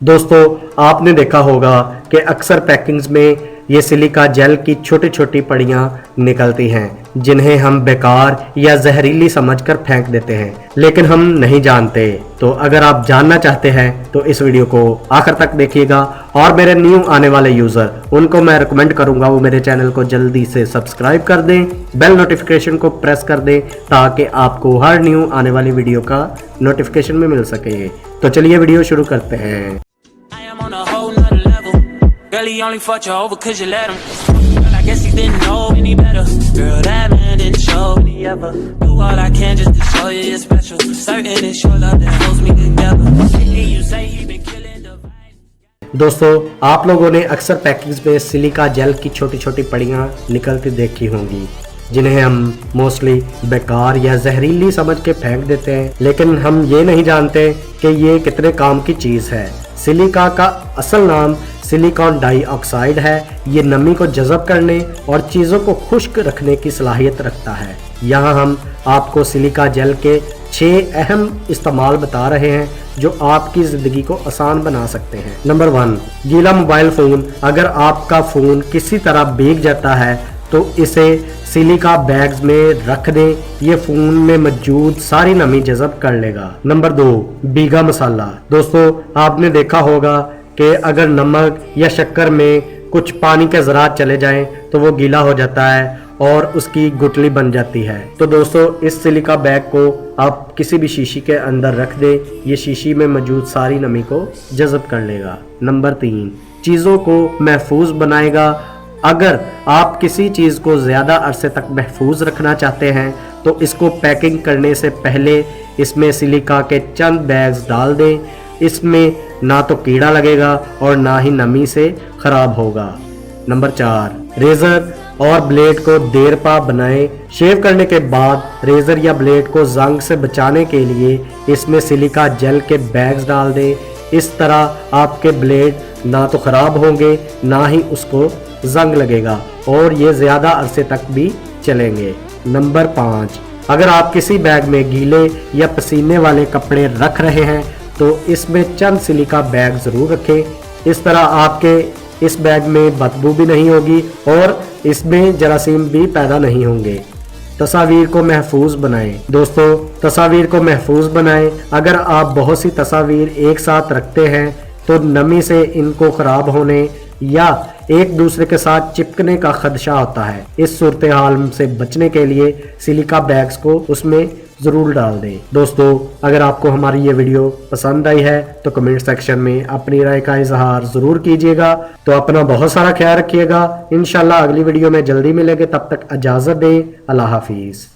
दोस्तों आपने देखा होगा कि अक्सर पैकिंग्स में ये सिलिका जेल की छोटी छोटी पड़ियाँ निकलती हैं जिन्हें हम बेकार या जहरीली समझकर फेंक देते हैं, लेकिन हम नहीं जानते। तो अगर आप जानना चाहते हैं तो इस वीडियो को आखिर तक देखिएगा। और मेरे न्यू आने वाले यूजर उनको मैं रिकमेंड करूंगा वो मेरे चैनल को जल्दी से सब्सक्राइब कर दें, बेल नोटिफिकेशन को प्रेस कर दें ताकि आपको हर न्यू आने वाली वीडियो का नोटिफिकेशन में मिल सके। तो चलिए वीडियो शुरू करते हैं। on a whole nother level. Girl, he only fucked you over cause you let him. Girl, I guess he didn't know any better. Girl, that man didn't show me ever. Do all I can just to show you you're special. Certain it's your love that holds me together. Lately you say he been killing the vibe. दोस्तों आप लोगों ने अक्सर package में silica gel की छोटी छोटी पड़ियाँ निकलती देखी होंगी जिन्हें हम मोस्टली बेकार या जहरीली समझ के फेंक देते हैं, लेकिन हम ये नहीं जानते कि ये कितने काम की चीज़ है। सिलिका का असल नाम सिलिकॉन डाइऑक्साइड है। ये नमी को जज़ब करने और चीज़ों को खुश्क रखने की सलाहियत रखता है। यहाँ हम आपको सिलिका जेल के 6 अहम इस्तेमाल बता रहे हैं जो आपकी ज़िंदगी को आसान बना सकते हैं। नंबर 1, गीला मोबाइल फ़ोन। अगर आपका फ़ोन किसी तरह भीग जाता है तो इसे सिलिका बैग्स में रख दें, ये फ़ोन में मौजूद सारी नमी जज़ब कर लेगा। नंबर 2, भीगा मसाला। दोस्तों आपने देखा होगा कि अगर नमक या शक्कर में कुछ पानी के ज़रात चले जाएं तो वो गीला हो जाता है और उसकी गुठली बन जाती है। तो दोस्तों इस सिलिका बैग को आप किसी भी शीशी के अंदर रख दें, ये शीशी में मौजूद सारी नमी को जज़ब कर लेगा। नंबर 3, चीज़ों को महफूज बनाएगा। अगर आप किसी चीज़ को ज़्यादा अरसे तक महफूज रखना चाहते हैं तो इसको पैकिंग करने से पहले इसमें सिलिका के चंद बैग्स डाल दें। इसमें ना तो कीड़ा लगेगा और ना ही नमी से ख़राब होगा। नंबर 4, रेज़र और ब्लेड को देर पा बनाएं। शेव करने के बाद रेज़र या ब्लेड को जंग से बचाने के लिए इसमें सिलिका जेल के बैग्स डाल दें। इस तरह आपके ब्लेड ना तो ख़राब होंगे ना ही उसको जंग लगेगा और ये ज़्यादा अरसे तक भी चलेंगे। नंबर 5, अगर आप किसी बैग में गीले या पसीने वाले कपड़े रख रहे हैं तो इसमें चंद सिलिका बैग ज़रूर रखें। इस तरह आपके इस बैग में बदबू भी नहीं होगी और इसमें जरासीम भी पैदा नहीं होंगे। तस्वीर को महफूज बनाएं। दोस्तों तस्वीर को महफूज बनाएं। अगर आप बहुत सी तस्वीर एक साथ रखते हैं तो नमी से इनको ख़राब होने या एक दूसरे के साथ चिपकने का खदशा होता है। इस सूरत हाल से बचने के लिए सिलिका बैग्स को उसमें ज़रूर डाल दें। दोस्तों अगर आपको हमारी ये वीडियो पसंद आई है तो कमेंट सेक्शन में अपनी राय का इजहार ज़रूर कीजिएगा। तो अपना बहुत सारा ख्याल रखिएगा। इंशाल्लाह अगली वीडियो में जल्दी मिलेंगे, तब तक इजाज़त दें। अल्लाह हाफिज़।